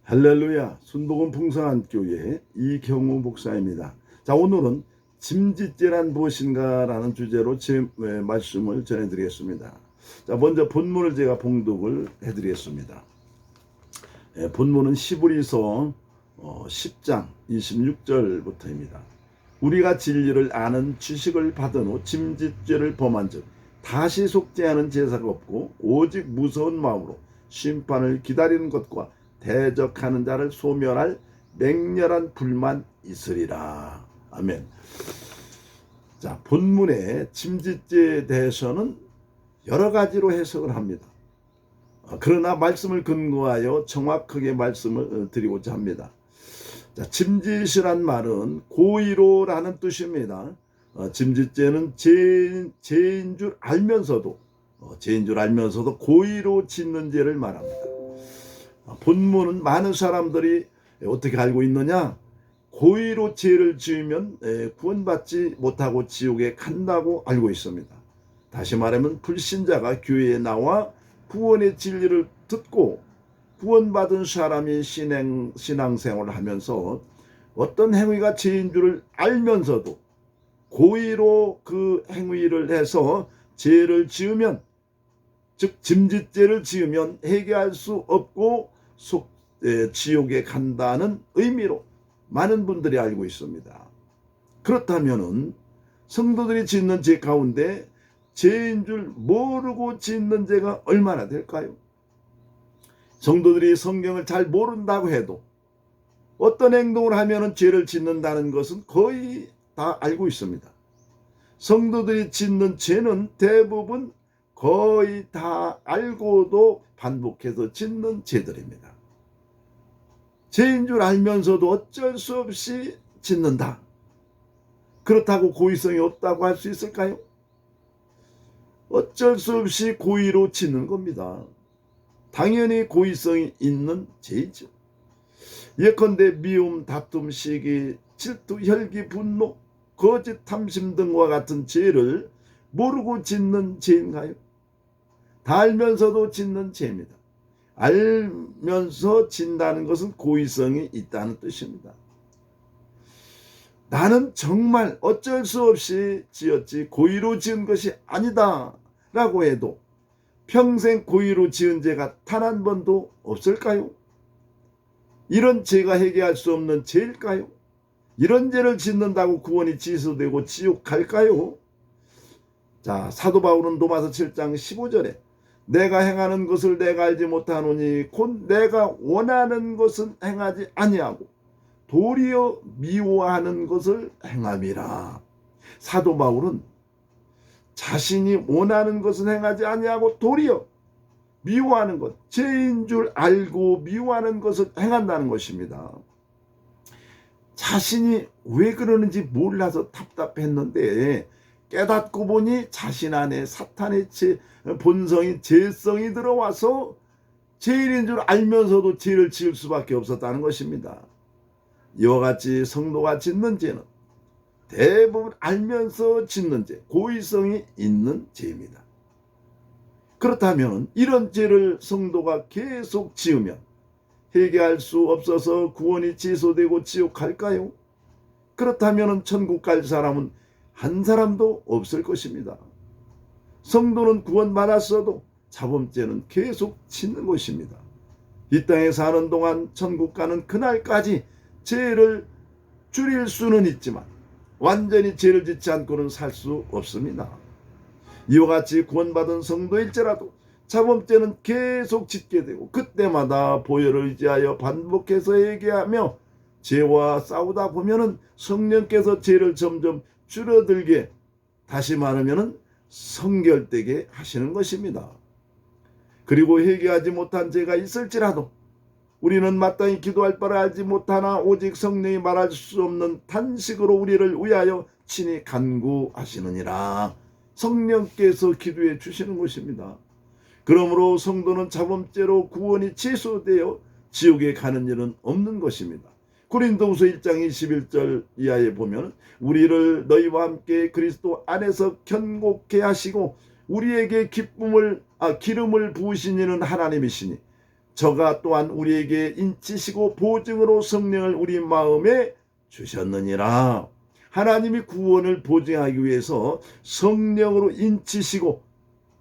할렐루야, 순복음 풍성한 교회 이경우 목사입니다. 자, 오늘은 짐짓죄란 무엇인가 라는 주제로 제 말씀을 전해드리겠습니다. 자, 먼저 본문을 제가 봉독을 해드리겠습니다. 본문은 히브리서 10장 26절부터입니다. 우리가 진리를 아는 지식을 받은 후 짐짓죄를 범한 즉 다시 속죄하는 제사가 없고 오직 무서운 마음으로 심판을 기다리는 것과 대적하는 자를 소멸할 맹렬한 불만 있으리라. 아멘. 자, 본문의 짐짓죄에 대해서는 여러 가지로 해석을 합니다. 그러나 말씀을 근거하여 정확하게 말씀을 드리고자 합니다. 자, 짐짓이란 말은 고의로라는 뜻입니다. 짐짓죄는 죄인 줄 알면서도 고의로 짓는 죄를 말합니다. 본문은 많은 사람들이 어떻게 알고 있느냐? 고의로 죄를 지으면 구원받지 못하고 지옥에 간다고 알고 있습니다. 다시 말하면 불신자가 교회에 나와 구원의 진리를 듣고 구원받은 사람이 신앙생활을 하면서 어떤 행위가 죄인 줄을 알면서도 고의로 그 행위를 해서 죄를 지으면, 즉 짐짓죄를 지으면 회개할 수 없고 지옥에 간다는 의미로 많은 분들이 알고 있습니다. 그렇다면 성도들이 짓는 죄 가운데 죄인 줄 모르고 짓는 죄가 얼마나 될까요? 성도들이 성경을 잘 모른다고 해도 어떤 행동을 하면 죄를 짓는다는 것은 거의 다 알고 있습니다. 성도들이 짓는 죄는 대부분 거의 다 알고도 반복해서 짓는 죄들입니다. 죄인 줄 알면서도 어쩔 수 없이 짓는다. 그렇다고 고의성이 없다고 할 수 있을까요? 어쩔 수 없이 고의로 짓는 겁니다. 당연히 고의성이 있는 죄이죠. 예컨대 미움, 다툼, 시기, 질투, 혈기, 분노, 거짓, 탐심 등과 같은 죄를 모르고 짓는 죄인가요? 다 알면서도 짓는 죄입니다. 알면서 짓는다는 것은 고의성이 있다는 뜻입니다. 나는 정말 어쩔 수 없이 지었지 고의로 지은 것이 아니다 라고 해도 평생 고의로 지은 죄가 단 한 번도 없을까요? 이런 죄가 회개할 수 없는 죄일까요? 이런 죄를 짓는다고 구원이 취소되고 지옥 갈까요? 자, 사도 바울은 로마서 7장 15절에 내가 행하는 것을 내가 알지 못하노니 곧 내가 원하는 것은 행하지 아니하고 도리어 미워하는 것을 행함이라. 사도 바울은 자신이 원하는 것은 행하지 아니하고 도리어 미워하는 것, 죄인 줄 알고 미워하는 것을 행한다는 것입니다. 자신이 왜 그러는지 몰라서 답답했는데 깨닫고 보니 자신 안에 사탄의 본성이 죄성이 들어와서 죄인인 줄 알면서도 죄를 지을 수밖에 없었다는 것입니다. 이와 같이 성도가 짓는 죄는 대부분 알면서 짓는 죄, 고의성이 있는 죄입니다. 그렇다면 이런 죄를 성도가 계속 지으면 회개할 수 없어서 구원이 취소되고 지옥 갈까요? 그렇다면 천국 갈 사람은 한 사람도 없을 것입니다. 성도는 구원받았어도 자범죄는 계속 짓는 것입니다. 이 땅에 사는 동안 천국 가는 그날까지 죄를 줄일 수는 있지만 완전히 죄를 짓지 않고는 살 수 없습니다. 이와 같이 구원받은 성도일지라도 자범죄는 계속 짓게 되고 그때마다 보혈을 의지하여 반복해서 회개하며 죄와 싸우다 보면은 성령께서 죄를 점점 줄어들게, 다시 말하면 성결되게 하시는 것입니다. 그리고 회개하지 못한 죄가 있을지라도 우리는 마땅히 기도할 바를 알지 못하나 오직 성령이 말할 수 없는 탄식으로 우리를 위하여 친히 간구하시느니라. 성령께서 기도해 주시는 것입니다. 그러므로 성도는 자범죄로 구원이 취소되어 지옥에 가는 일은 없는 것입니다. 고린도후서 1장 21절 이하에 보면 우리를 너희와 함께 그리스도 안에서 견고케 하시고 우리에게 기름을 부으신 이는 하나님이시니 저가 또한 우리에게 인치시고 보증으로 성령을 우리 마음에 주셨느니라. 하나님이 구원을 보증하기 위해서 성령으로 인치시고,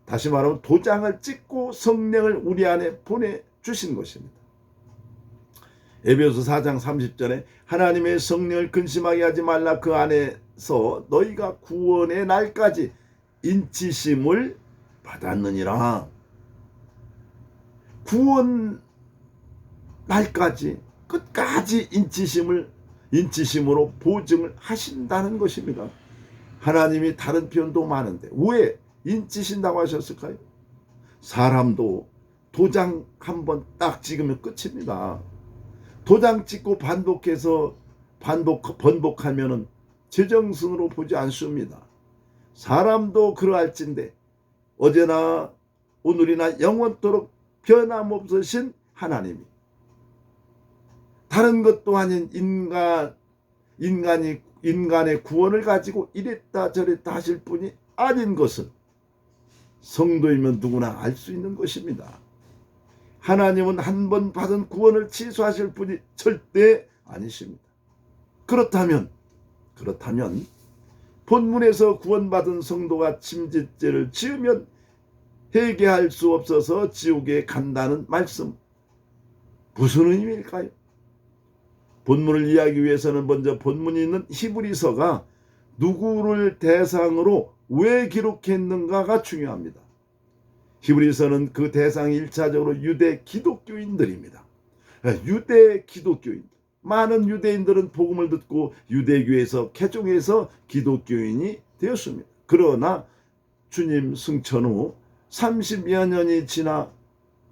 다시 말하면 도장을 찍고 성령을 우리 안에 보내주신 것입니다. 에베소서 4장 30절에 하나님의 성령을 근심하게 하지 말라. 그 안에서 너희가 구원의 날까지 인치심을 받았느니라. 구원 날까지 끝까지 인치심으로 보증을 하신다는 것입니다. 하나님이 다른 표현도 많은데 왜 인치신다고 하셨을까요? 사람도 도장 한번 딱 찍으면 끝입니다. 도장 찍고 번복하면은 제정신으로 보지 않습니다. 사람도 그러할진데 어제나 오늘이나 영원토록 변함없으신 하나님이 다른 것도 아닌 인간의 구원을 가지고 이랬다 저랬다 하실 분이 아닌 것은 성도이면 누구나 알 수 있는 것입니다. 하나님은 한 번 받은 구원을 취소하실 분이 절대 아니십니다. 그렇다면 본문에서 구원받은 성도가 침짓죄를 지으면 회개할 수 없어서 지옥에 간다는 말씀, 무슨 의미일까요? 본문을 이해하기 위해서는 먼저 본문이 있는 히브리서가 누구를 대상으로 왜 기록했는가가 중요합니다. 히브리서는 그 대상이 1차적으로 유대 기독교인들입니다. 유대 기독교인들. 많은 유대인들은 복음을 듣고 유대교에서 개종해서 기독교인이 되었습니다. 그러나 주님 승천 후 30여 년이 지나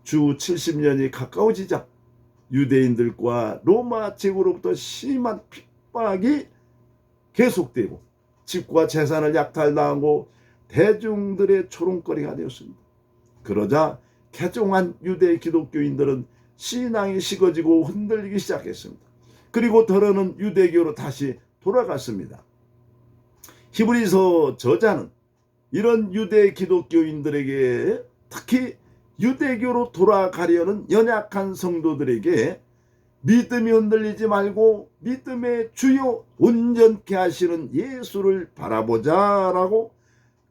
주 70년이 가까워지자 유대인들과 로마 제국으로부터 심한 핍박이 계속되고 집과 재산을 약탈당하고 대중들의 조롱거리가 되었습니다. 그러자 개종한 유대 기독교인들은 신앙이 식어지고 흔들리기 시작했습니다. 그리고 더러는 유대교로 다시 돌아갔습니다. 히브리서 저자는 이런 유대 기독교인들에게, 특히 유대교로 돌아가려는 연약한 성도들에게 믿음이 흔들리지 말고 믿음의 주요 온전케 하시는 예수를 바라보자라고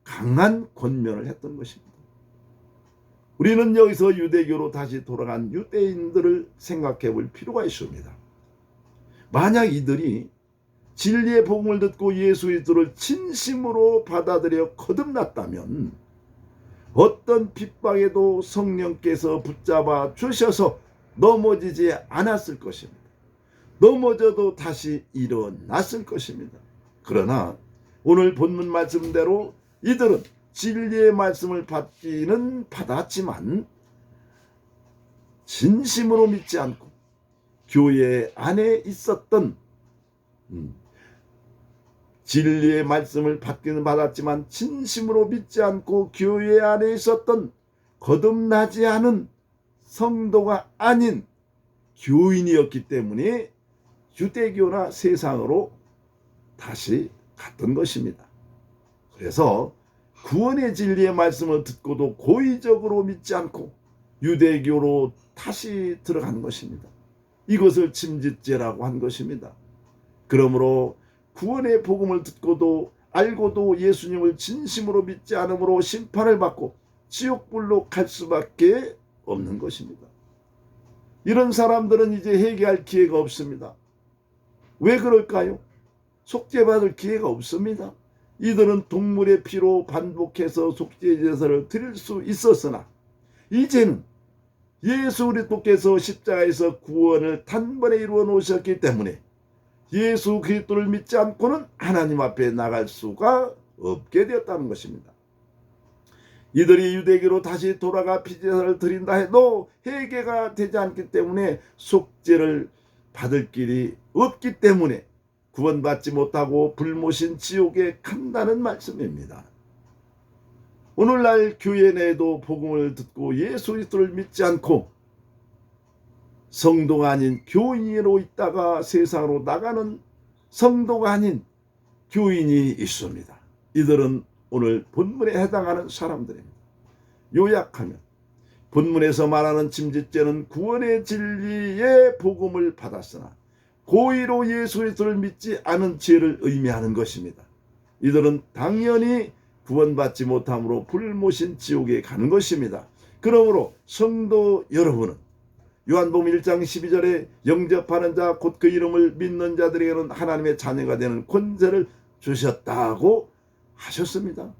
강한 권면을 했던 것입니다. 우리는 여기서 유대교로 다시 돌아간 유대인들을 생각해 볼 필요가 있습니다. 만약 이들이 진리의 복음을 듣고 예수 그리스도를 진심으로 받아들여 거듭났다면 어떤 핍박에도 성령께서 붙잡아 주셔서 넘어지지 않았을 것입니다. 넘어져도 다시 일어났을 것입니다. 그러나 오늘 본문 말씀대로 이들은 진리의 말씀을 받기는 받았지만 진심으로 믿지 않고 교회 안에 있었던 진리의 말씀을 받기는 받았지만 진심으로 믿지 않고 교회 안에 있었던 거듭나지 않은 성도가 아닌 교인이었기 때문에 유대교나 세상으로 다시 갔던 것입니다. 그래서 구원의 진리의 말씀을 듣고도 고의적으로 믿지 않고 유대교로 다시 들어간 것입니다. 이것을 침짓죄라고 한 것입니다. 그러므로 구원의 복음을 듣고도 알고도 예수님을 진심으로 믿지 않으므로 심판을 받고 지옥불로 갈 수밖에 없는 것입니다. 이런 사람들은 이제 회개할 기회가 없습니다. 왜 그럴까요? 속죄받을 기회가 없습니다. 이들은 동물의 피로 반복해서 속죄제사를 드릴 수 있었으나 이제는 예수 그리스도께서 십자가에서 구원을 단번에 이루어 놓으셨기 때문에 예수 그리스도를 믿지 않고는 하나님 앞에 나갈 수가 없게 되었다는 것입니다. 이들이 유대교로 다시 돌아가 피제사를 드린다 해도 회개가 되지 않기 때문에 속죄를 받을 길이 없기 때문에 구원받지 못하고 불모신 지옥에 간다는 말씀입니다. 오늘날 교회 내에도 복음을 듣고 예수 그리스도를 믿지 않고 성도가 아닌 교인으로 있다가 세상으로 나가는 성도가 아닌 교인이 있습니다. 이들은 오늘 본문에 해당하는 사람들입니다. 요약하면 본문에서 말하는 침짓죄는 구원의 진리의 복음을 받았으나 고의로 예수 그리스도를 믿지 않은 죄를 의미하는 것입니다. 이들은 당연히 구원받지 못함으로 불모신 지옥에 가는 것입니다. 그러므로 성도 여러분은 요한복음 1장 12절에 영접하는 자 곧 그 이름을 믿는 자들에게는 하나님의 자녀가 되는 권세를 주셨다고 하셨습니다.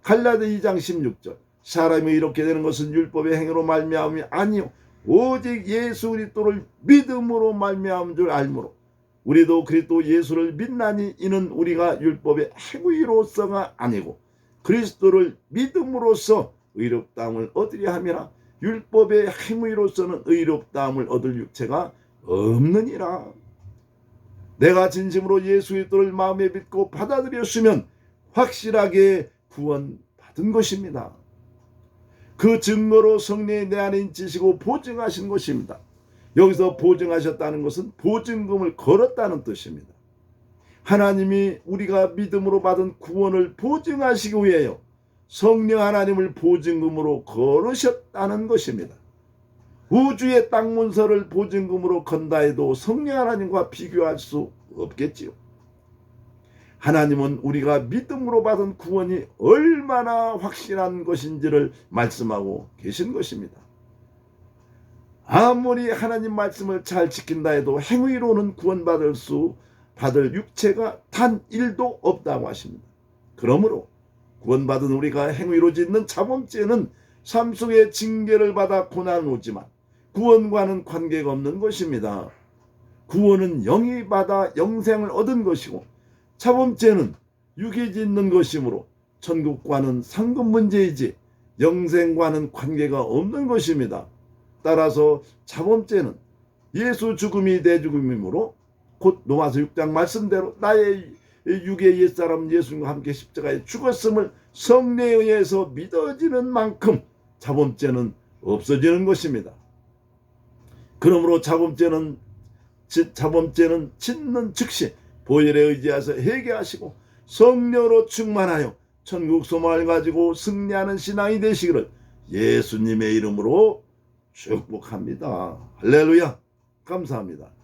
갈라디아 2장 16절 사람이 이렇게 되는 것은 율법의 행위로 말미암음이 아니요 오직 예수 그리스도를 믿음으로 말미암은 줄 알므로 우리도 그리스도 예수를 믿나니 이는 우리가 율법의 행위로서가 아니고 그리스도를 믿음으로써 의롭다함을 얻으려 함이라. 율법의 행위로서는 의롭다함을 얻을 육체가 없느니라. 내가 진심으로 예수 그리스도를 마음에 믿고 받아들였으면 확실하게 구원받은 것입니다. 그 증거로 성령이 내 안에 인치시고 보증하신 것입니다. 여기서 보증하셨다는 것은 보증금을 걸었다는 뜻입니다. 하나님이 우리가 믿음으로 받은 구원을 보증하시기 위하여 성령 하나님을 보증금으로 걸으셨다는 것입니다. 우주의 땅 문서를 보증금으로 건다 해도 성령 하나님과 비교할 수 없겠지요. 하나님은 우리가 믿음으로 받은 구원이 얼마나 확실한 것인지를 말씀하고 계신 것입니다. 아무리 하나님 말씀을 잘 지킨다 해도 행위로는 구원받을 육체가 단 1도 없다고 하십니다. 그러므로 구원받은 우리가 행위로 짓는 자범죄는 삶 속에 징계를 받아 고난을 오지만 구원과는 관계가 없는 것입니다. 구원은 영이 받아 영생을 얻은 것이고 자범죄는 육이 짓는 것이므로 천국과는 상급 문제이지 영생과는 관계가 없는 것입니다. 따라서 자범죄는 예수 죽음이 내 죽음이므로 곧 로마서 6장 말씀대로 나의 육의 옛사람 예수님과 함께 십자가에 죽었음을 성령에 의해서 믿어지는 만큼 자범죄는 없어지는 것입니다. 그러므로 자범죄는 짓는 즉시 보혈에 의지해서 회개하시고 성령으로 충만하여 천국 소망을 가지고 승리하는 신앙이 되시기를 예수님의 이름으로 축복합니다. 할렐루야. 감사합니다.